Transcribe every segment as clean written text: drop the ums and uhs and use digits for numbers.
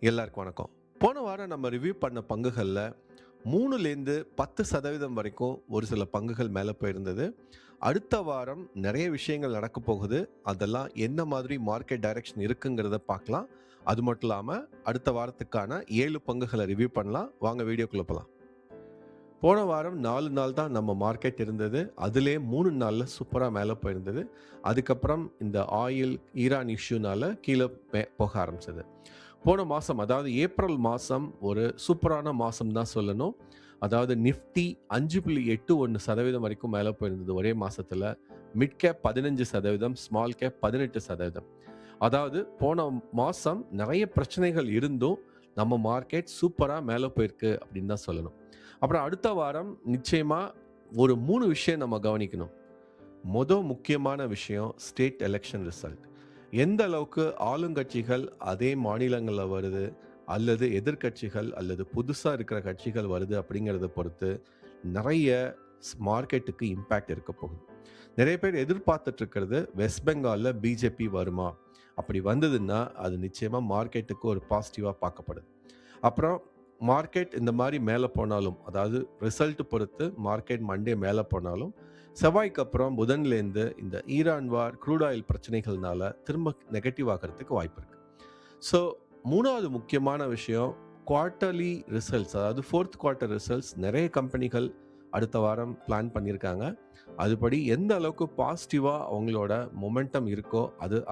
எல்லாருக்கும் வணக்கம். போன வாரம் நம்ம ரிவ்யூ பண்ண பங்குகள்ல 3லேருந்து 10% வரைக்கும் ஒரு சில பங்குகள் மேல போயிருந்தது. அடுத்த வாரம் நெறைய விஷயங்கள் நடக்கப் போகுது. அதெல்லாம் என்ன மாதிரி மார்க்கெட் டைரக்ஷன் இருக்குங்கிறத பார்க்கலாம். அது மட்டும் இல்லாம அடுத்த வாரத்துக்கான 7 பங்குகள ரிவ்யூ பண்ணலாம். வாங்க வீடியோக்குள்ள போலாம். போன வாரம் 4 நாள் தான் நம்ம மார்க்கெட் இருந்தது. அதிலே 3 நாள்ல சூப்பரா மேல போயிருந்தது. அதுக்கப்புறம் இந்த ஈரான் இஷ்யூனால கீழ போக ஆரம்பிச்சது. போன மாசம் அதாவது ஏப்ரல் மாசம் ஒரு சூப்பரான மாசம் தான் சொல்லணும். அதாவது நிஃப்டி 5.81% வரைக்கும் மேல போயிருந்தது ஒரே மாசத்துல. Mid cap 15%, small cap 18%. அதாவது போன மாசம் நெறைய பிரச்சனைகள் இருந்தும், நம்ம மார்க்கெட் சூப்பரா மேல போயிருக்கு அப்படின்னு தான் சொல்லணும். அப்புறம் அடுத்த வாரம் நிச்சயமா ஒரு 3 விஷயம் நம்ம கவனிக்கணும். முக்கியமான விஷயம் ஸ்டேட் எலக்ஷன் ரிசல்ட். எந்த அளவுக்கு ஆளுங்கட்சிகள் அதே மாநிலங்கள்ல வருது, அல்லது எதிர்க்கட்சிகள் அல்லது புதுசா இருக்கிற கட்சிகள் வருது அப்படிங்கிறத பொறுத்து நெறைய மார்க்கெட்டுக்கு இம்பாக்ட் இருக்க போகுது. நெறைய பேர் எதிர்பார்த்துட்டு இருக்கிறது வெஸ்ட் பெங்கால்ல பிஜேபி வருமா? அப்படி வந்ததுன்னா, அது நிச்சயமா மார்க்கெட்டுக்கு ஒரு பாசிட்டிவா பார்க்கப்படுது. அப்புறம் மார்க்கெட் இந்த மாரி மேல போனாலும், அதாவது ரிசல்ட் பொறுத்து மார்க்கெட் மண்டே மேல போனாலும், செவ்வாய்க்கு அப்புறம் புதன்லேருந்து இந்த ஈரான் வார், க்ரூட் ஆயில் பிரச்சனைகள்னால திரும்ப நெகட்டிவ் ஆகறதுக்கு வாய்ப்பு இருக்கு. ஸோ 3வது முக்கியமான விஷயம் குவார்ட்டர்லி ரிசல்ட்ஸ், அதாவது 4த் குவார்ட்டர் ரிசல்ட்ஸ் நெறைய கம்பெனிகள் அடுத்த வாரம் பிளான் பண்ணியிருக்காங்க. அதுபடி எந்த அளவுக்கு பாசிட்டிவா அவங்களோட மொமெண்டம் இருக்கோ,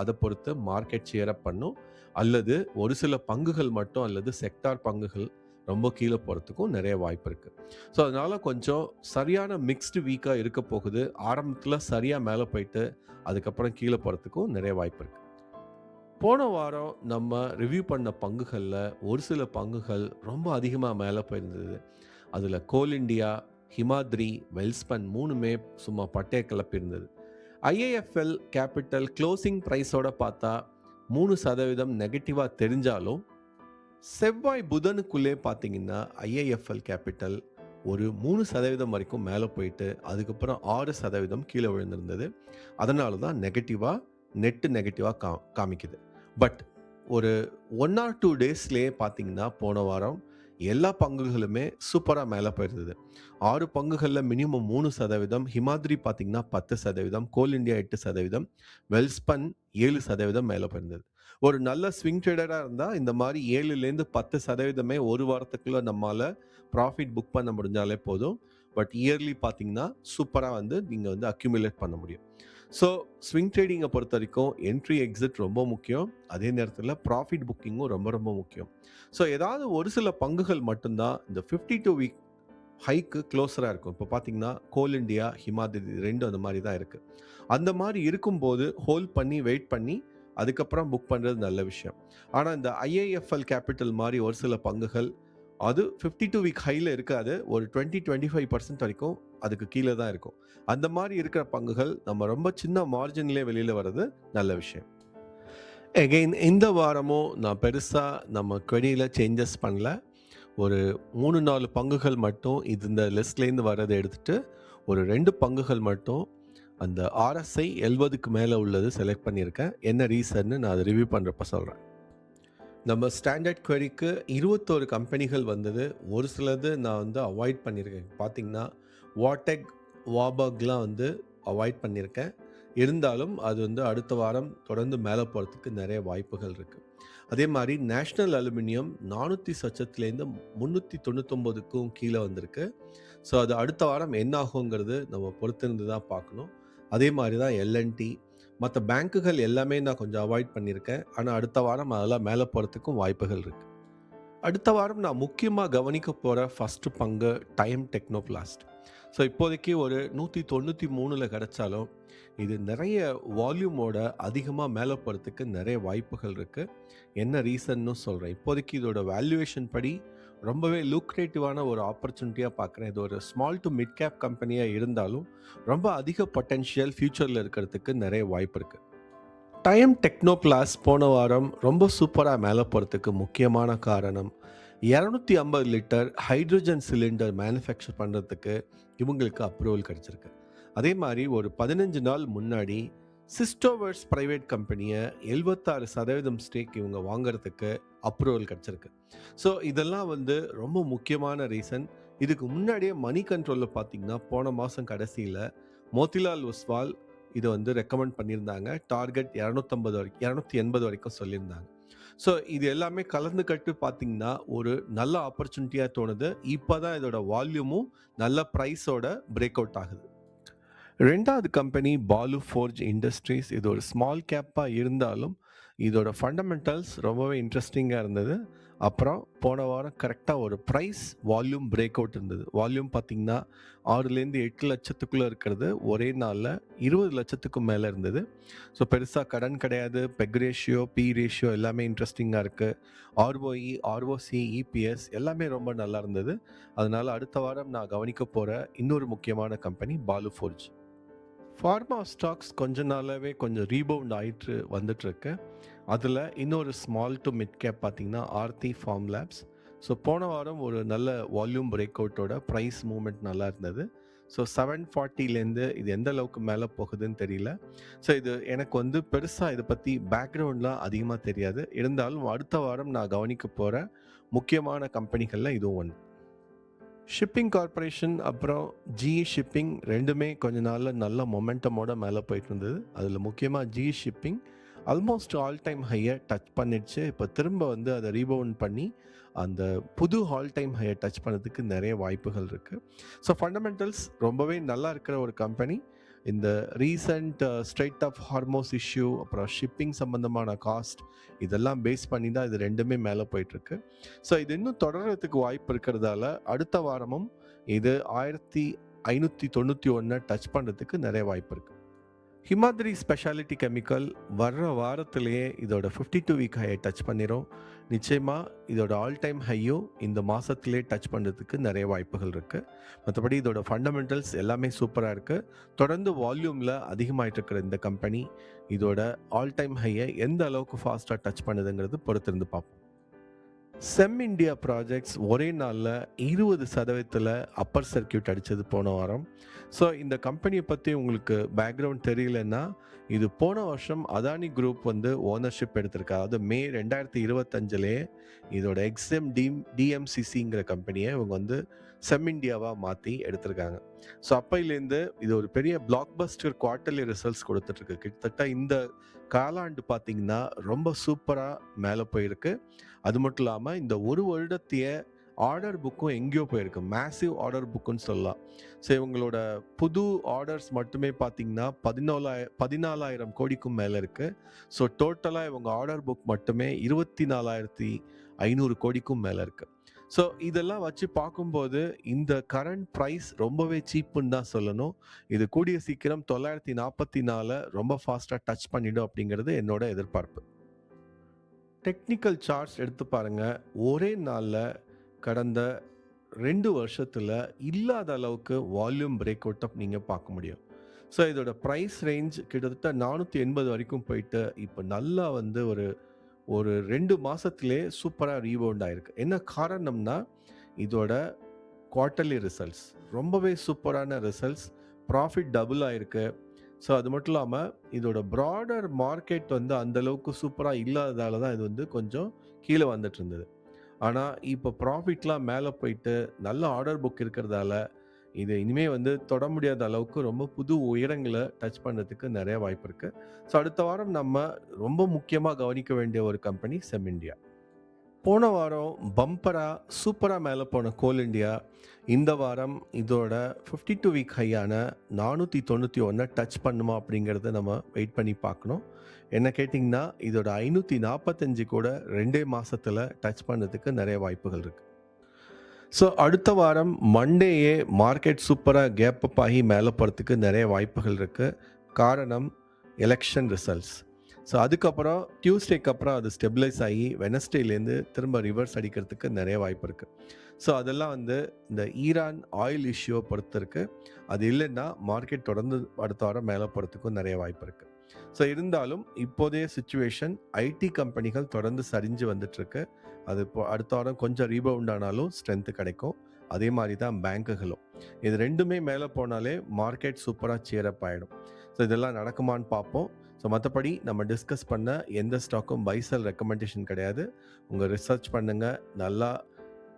அத பொறுத்து மார்க்கெட் சியர் அப் பண்ணும். அல்லது ஒரு சில பங்குகள் மட்டும் அல்லது செக்டார் பங்குகள் ரொம்ப கீழ போறதுக்கும் நெறைய வாய்ப்பு இருக்கு. ஸோ, அதனால கொஞ்சம் சரியான மிக்ஸ்டு வீக்கா இருக்க போகுது. ஆரம்பத்துல சரியா மேல போயிட்டு, அதுக்கப்புறம் கீழ போறதுக்கும் நெறைய வாய்ப்பு இருக்கு. போன வாரம் நம்ம ரிவ்யூ பண்ண பங்குகள்ல ஒரு சில பங்குகள் ரொம்ப அதிகமா மேல போயிருந்தது. அதுல கோல் இண்டியா, ஹிமாத்ரி, வெல்ஸ்பன் 3மே சும்மா பட்டைய கிளப்பியிருந்தது. ஐஏஎஃப்எல் கேப்பிட்டல் க்ளோசிங் பிரைஸோட பார்த்தா 3% நெகட்டிவா தெரிஞ்சாலும், செவ்வாய், புதனுக்குள்ளே பார்த்தீங்கன்னா, ஐஏஎஃப்எல் கேப்பிட்டல் ஒரு 3% வரைக்கும் மேல போயிட்டு, அதுக்கப்புறம் 6% கீழ விழுந்திருந்தது. அதனால தான் நெகட்டிவா காமிக்குது. பட் ஒரு 1 ஆர் 2 டேஸ்லயே பார்த்தீங்கன்னா, போன வாரம் எல்லா பங்குகளுமே சூப்பரா மேல போயிருந்தது. 6 பங்குகள்ல மினிமம் 3%, ஹிமாத்ரி பார்த்தீங்கன்னா 10%, கோல் இண்டியா 8%, வெல்ஸ்பன் 7% மேல போயிருந்தது. ஒரு நல்ல ஸ்விங் ட்ரேடரா இருந்தா இந்த மாரி 7லேருந்து 10% ஒரு வாரத்துக்குள்ள நம்மால ப்ராஃபிட் புக் பண்ண முடிஞ்சாலே போதும். பட் இயர்லி பார்த்தீங்கன்னா, சூப்பரா நீங்க அக்யூமுலேட் பண்ண முடியும். ஸோ, ஸ்விங் ட்ரேடிங்க பொறுத்தவரைக்கும் என்ட்ரி, எக்ஸிட் ரொம்ப முக்கியம். அதே நேரத்தில ப்ராஃபிட் புக்கிங்கும் ரொம்ப ரொம்ப முக்கியம். ஸோ, ஏதாவது ஒரு சில பங்குகள் மட்டும் தான் இந்த 52 வீக் ஹைக்கு க்ளோஸரா இருக்கும். இப்போ பார்த்தீங்கன்னா, கோல் இண்டியா, ஹிமாத்ரி 2 அந்த மாரி தான் இருக்கு. அந்த மாரி இருக்கும்போது ஹோல்ட் பண்ணி, வெயிட் பண்ணி, அதுக்கப்புறம் புக் பண்றது நல்ல விஷயம். ஆனா, இந்த ஐஏஎஃப்எல் கேப்பிட்டல் மாரி ஒரு சில பங்குகள், அது 52 வீக் ஹைல இருக்காது. ஒரு 20, 25% வரைக்கும் அதுக்கு கீழ தான் இருக்கும். அந்த மாரி இருக்கிற பங்குகள் நம்ம ரொம்ப சின்ன மார்ஜின்லயே வெளில வர்றது நல்ல விஷயம். அகைன் இந்த வாரமும் நான் பெருசா நம்ம queryல சேஞ்சஸ் பண்ணல. ஒரு 3, 4 பங்குகள் மட்டும் இந்த லிஸ்ட்லேருந்து வர்றத எடுத்துட்டு, ஒரு 2 பங்குகள் மட்டும் அந்த RSI 70க்கு மேல உள்ளது செலக்ட் பண்ணியிருக்கேன். என்ன ரீசன்னு நான் அத ரிவ்யூ பண்றப்ப சொல்றேன். நம்ம ஸ்டாண்டர்ட் queryக்கு 21 கம்பெனிகள் வந்தது. ஒரு சிலது நான் அவாய்ட் பண்ணியிருக்கேன். பார்த்தீங்கன்னா, வாடெக், வாபாக்லாம் அவாய்ட் பண்ணியிருக்கேன். இருந்தாலும் அது அடுத்த வாரம் தொடர்ந்து மேல போறதுக்கு நெறைய வாய்ப்புகள் இருக்கு. அதே மாரி நேஷனல் அலுமினியம் 400 சொச்சத்திலேருந்து 399க்கும் கீழ வந்திருக்கு. ஸோ, அது அடுத்த வாரம் என்ன ஆகுங்கிறது நம்ம பொறுத்திருந்து தான் பார்க்கணும். அதே மாரி தான் எல்&டி, மத்த பேங்குகள் எல்லாமே நான் கொஞ்சம் அவாய்ட் பண்ணியிருக்கேன். ஆனா, அடுத்த வாரம் அதெல்லாம் மேல போறதுக்கும் வாய்ப்புகள் இருக்கு. அடுத்த வாரம் நான் முக்கியமா கவனிக்க போற ஃபர்ஸ்ட் பங்கு டைம் டெக்னோபிளாஸ்ட். ஸோ, இப்போதைக்கு ஒரு 193ல கிடைச்சாலும், இது நெறைய வால்யூமோட அதிகமா மேல போறதுக்கு நெறைய வாய்ப்புகள் இருக்கு. என்ன ரீசன்னு சொல்றேன். இப்போதைக்கு இதோட வேல்யூவேஷன் படி ரொம்பவே லுக்ரேட்டிவான ஒரு ஆப்பர்ச்சுனிட்டியா பார்க்குறேன். இது ஒரு ஸ்மால் டூ மிட் கேப் கம்பெனியா இருந்தாலும், ரொம்ப அதிக பொட்டன்ஷியல் ஃபியூச்சர்ல இருக்கிறதுக்கு நெறைய வாய்ப்பு இருக்கு. டைம் டெக்னோபிளாஸ் போன வாரம் ரொம்ப சூப்பரா மேல போறதுக்கு முக்கியமான காரணம், 250 லிட்டர் ஹைட்ரோஜன் சிலிண்டர் மேனுஃபேக்சர் பண்றதுக்கு இவங்களுக்கு அப்ரூவல் கிடைச்சிருக்கு. அதே மாரி ஒரு 15 நாள் முன்னாடி சிஸ்டோவர்ஸ் பிரைவேட் கம்பெனியை 76% ஸ்டேக் இவங்க வாங்குறதுக்கு அப்ரூவல் கிடச்சிருக்கு. ஸோ இதெல்லாம் வந்து ரொம்ப முக்கியமான ரீசன். இதுக்கு முன்னாடியே மணி கண்ட்ரோலில் பார்த்தீங்கன்னா போன மாதம் கடைசியில் மோதிலால் ஒஸ்வால் இதை வந்து ரெக்கமெண்ட் பண்ணியிருந்தாங்க. டார்கெட் 250 வரைக்கும் 280 வரைக்கும் சொல்லியிருந்தாங்க. ஸோ இது எல்லாமே கலந்துக்கட்டு பார்த்தீங்கன்னா ஒரு நல்ல ஆப்பர்ச்சுனிட்டியாக தோணுது. இப்போ தான் இதோட வால்யூமும் நல்ல ப்ரைஸோட பிரேக் அவுட் ஆகுது. ரெண்டாவது கம்பெனி பாலு ஃபோர்ஜ் இண்டஸ்ட்ரீஸ். இது ஒரு ஸ்மால் கேப்பாக இருந்தாலும் இதோட ஃபண்டமெண்டல்ஸ் ரொம்பவே இன்ட்ரெஸ்டிங்காக இருந்தது. அப்புறம் போன வாரம் கரெக்டாக ஒரு ப்ரைஸ் வால்யூம் பிரேக் அவுட் இருந்தது. வால்யூம் பார்த்தீங்கன்னா 6லேருந்து 8 லட்சத்துக்குள்ளே இருக்கிறது ஒரே நாளில் 20 லட்சத்துக்கும் மேலே இருந்தது. ஸோ பெருசாக கடன் கிடையாது. பெக் ரேஷியோ, பி ரேஷியோ எல்லாமே இன்ட்ரெஸ்டிங்காக இருக்குது. ஆர்ஓஇ, ஆர்ஓசி, இபிஎஸ் எல்லாமே ரொம்ப நல்லா இருந்தது. அதனால் அடுத்த வாரம் நான் கவனிக்க போகிற இன்னொரு முக்கியமான company Balu forge. Pharma stocks கொஞ்ச நாளாகவே கொஞ்சம் ரீபவுண்ட் ஆகிட்டு வந்துட்டுருக்கு. அதில் இன்னொரு ஸ்மால் டு மிட் கேப் பார்த்திங்கன்னா ஆர்த்தி ஃபார்ம் லேப்ஸ். ஸோ போன வாரம் ஒரு நல்ல வால்யூம் பிரேக் அவுட்டோட ப்ரைஸ் மூவ்மெண்ட் நல்லா இருந்தது. ஸோ 740லேருந்து இது எந்த அளவுக்கு மேலே போகுதுன்னு தெரியல. ஸோ இது எனக்கு வந்து பெருசாக இதை பற்றி பேக்ரவுண்ட்லாம் அதிகமாக தெரியாது. இருந்தாலும் அடுத்த வாரம் நான் கவனிக்க போகிற முக்கியமான கம்பெனிகளில் இதுவும் ஒன்று. ஷிப்பிங் கார்ப்பரேஷன் அப்புறம் ஜிஇ ஷிப்பிங் ரெண்டுமே கொஞ்ச நாளில் நல்ல மொமெண்டமோட மேலே போயிட்டு இருந்தது. அதில் முக்கியமாக GE shipping almost all time ஹையை டச் பண்ணிடுச்சு. இப்போ திரும்ப வந்து அதை ரீபவுண்ட் பண்ணி அந்த புது ஆல் டைம் ஹையை டச் பண்ணதுக்கு நிறைய வாய்ப்புகள் இருக்குது. ஸோ ஃபண்டமெண்டல்ஸ் ரொம்பவே நல்லா இருக்கிற ஒரு கம்பெனி. இந்த recent Strait of Hormuz issue அப்புறம் ஷிப்பிங் சம்மந்தமான காஸ்ட் இதெல்லாம் பேஸ் பண்ணி தான் இது ரெண்டுமே மேலே போயிட்டுருக்கு. ஸோ இது இன்னும் தொடர்றதுக்கு வாய்ப்பு இருக்கிறதால அடுத்த வாரமும் இது 1591 டச் பண்ணுறதுக்கு நிறைய வாய்ப்பு இருக்குது. ஹிமாத்ரி ஸ்பெஷாலிட்டி கெமிக்கல் வர்ற வாரத்திலேயே இதோட 52 வீக் ஹையை டச் பண்ணிடும். நிச்சயமாக இதோட ஆல் டைம் ஹையும் இந்த மாதத்திலே டச் பண்ணுறதுக்கு நிறைய வாய்ப்புகள் இருக்குது. மற்றபடி இதோட ஃபண்டமெண்டல்ஸ் எல்லாமே சூப்பராக இருக்குது. தொடர்ந்து வால்யூமில் அதிகமாகிட்டு இருக்கிற இந்த கம்பெனி இதோட ஆல் டைம் ஹையை எந்த அளவுக்கு ஃபாஸ்ட்டாக டச் பண்ணுதுங்கிறது பொறுத்திருந்து பார்ப்போம். செம் இண்டியா ப்ராஜெக்ட்ஸ் ஒரே நாளில் 20% அப்பர் சர்க்கியூட் அடித்தது போன வாரம். ஸோ இந்த கம்பெனியை பற்றி உங்களுக்கு பேக்ரவுண்ட் தெரியலன்னா, இது போன வருஷம் அதானி குரூப் வந்து ஓனர்ஷிப் எடுத்திருக்கு. அதாவது மே 2025லேயே இதோட எக்ஸ்எம் டிஎம்சிசிங்கிற கம்பெனியை இவங்க வந்து செம் இண்டியாவாக மாற்றி எடுத்திருக்காங்க. ஸோ அப்பையிலேருந்து இது ஒரு பெரிய பிளாக் பஸ்டர் குவார்ட்டர்லி ரிசல்ட்ஸ் கொடுத்துட்ருக்கு. கிட்டத்தட்ட இந்த காலாண்டு பார்த்தீங்கன்னா ரொம்ப சூப்பராக மேலே போயிருக்கு. அது மட்டும் இல்லாமல் இந்த ஒரு வருடத்தைய ஆர்டர் புக்கும் எங்கேயோ போயிருக்கு. மேசிவ் ஆர்டர் புக்குன்னு சொல்லலாம். ஸோ இவங்களோட புது ஆர்டர்ஸ் மட்டுமே பார்த்தீங்கன்னா 14,000 கோடிக்கும் மேலே இருக்குது. ஸோ டோட்டலாக இவங்க ஆர்டர் புக் மட்டுமே 24,500 கோடிக்கும் மேலே இருக்குது. ஸோ இதெல்லாம் வச்சு பார்க்கும்போது இந்த கரண்ட் ப்ரைஸ் ரொம்பவே சீப்புன்னு தான் சொல்லணும். இது கூடிய சீக்கிரம் 944 ரொம்ப ஃபாஸ்ட்டாக டச் பண்ணிடும் அப்படிங்கிறது என்னோட எதிர்பார்ப்பு. டெக்னிக்கல் சார்ட்ஸ் எடுத்து பாருங்கள். ஒரே நாளில் கடந்த 2 வருஷத்தில் இல்லாத அளவுக்கு வால்யூம் பிரேக் அவுட்டை நீங்கள் பார்க்க முடியும். ஸோ இதோட ப்ரைஸ் ரேஞ்ச் கிட்டத்தட்ட 480 வரைக்கும் போயிட்டு இப்போ நல்லா வந்து ஒரு 2 மாதத்துலேயே சூப்பராக ரீபவுண்ட் ஆகிருக்கு. என்ன காரணம்னா இதோட குவார்ட்டர்லி ரிசல்ட்ஸ் ரொம்பவே சூப்பரான ரிசல்ட்ஸ். ப்ராஃபிட் டபுள் ஆகிருக்கு. ஸோ அது மட்டும் இல்லாமல் இதோட ப்ராடர் மார்க்கெட் வந்து அந்தளவுக்கு சூப்பராக இல்லாததால தான் இது வந்து கொஞ்சம் கீழே வந்துட்டு இருந்தது. ஆனால் இப்போ ப்ராஃபிட்லாம் மேலே போயிட்டு நல்ல ஆர்டர் புக் இருக்கிறதால இது இனிமேல் வந்து தொட முடியாத அளவுக்கு ரொம்ப புது உயரங்களை டச் பண்ணுறதுக்கு நிறைய வாய்ப்பு இருக்குது. ஸோ அடுத்த வாரம் நம்ம ரொம்ப முக்கியமாக கவனிக்க வேண்டிய ஒரு கம்பெனி செம் இண்டியா. போன வாரம் பம்பராக சூப்பராக மேலே போன கோல் இண்டியா இந்த வாரம் இதோட 52 வீக் ஹையான 491 டச் பண்ணுமா அப்படிங்கிறத நம்ம வெயிட் பண்ணி பார்க்கணும். என்ன கேட்டிங்கன்னா இதோட 545 கூட 2 மாதத்தில் டச் பண்ணுறதுக்கு நிறைய வாய்ப்புகள் இருக்குது. ஸோ அடுத்த வாரம் மண்டேயே மார்க்கெட் சூப்பராக கேப் அப் ஆகி மேலே போகிறதுக்கு நிறைய வாய்ப்புகள் இருக்குது. காரணம் எலெக்ஷன் ரிசல்ட்ஸ். ஸோ அதுக்கப்புறம் டியூஸ்டேக்கு அப்புறம் அது ஸ்டெபிலைஸ் ஆகி வெனஸ்டேலேருந்து திரும்ப ரிவர்ஸ் அடிக்கிறதுக்கு நிறைய வாய்ப்பு இருக்குது. ஸோ அதெல்லாம் வந்து இந்த ஈரான் ஆயில் இஷ்யூவை பொறுத்து இருக்குது. அது இல்லைன்னா மார்க்கெட் தொடர்ந்து அடுத்த வாரம் மேலே போகிறதுக்கும் நிறைய வாய்ப்பு இருக்குது. ஸோ இருந்தாலும் இப்போதைய சுச்சுவேஷன் ஐடி கம்பெனிகள் தொடர்ந்து சரிஞ்சு வந்துட்டுருக்கு. அது இப்போ அடுத்த வாரம் கொஞ்சம் ரீபவுண்ட் ஆனாலும் ஸ்ட்ரென்த்து கிடைக்கும். அதே மாதிரி தான் பேங்குகளும். இது ரெண்டுமே மேலே போனாலே மார்க்கெட் சூப்பராக சேரப் ஆகிடும். ஸோ இதெல்லாம் நடக்குமான்னு பார்ப்போம். ஸோ மற்றபடி நம்ம டிஸ்கஸ் பண்ண எந்த ஸ்டாக்கும் பை செல் ரெக்கமெண்டேஷன் கிடையாது. உங்கள் ரிசர்ச் பண்ணுங்கள், நல்லா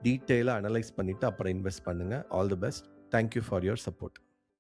டீட்டெயிலாக அனலைஸ் பண்ணிவிட்டு அப்புறம் இன்வெஸ்ட் பண்ணுங்கள். All the best. Thank you for your support.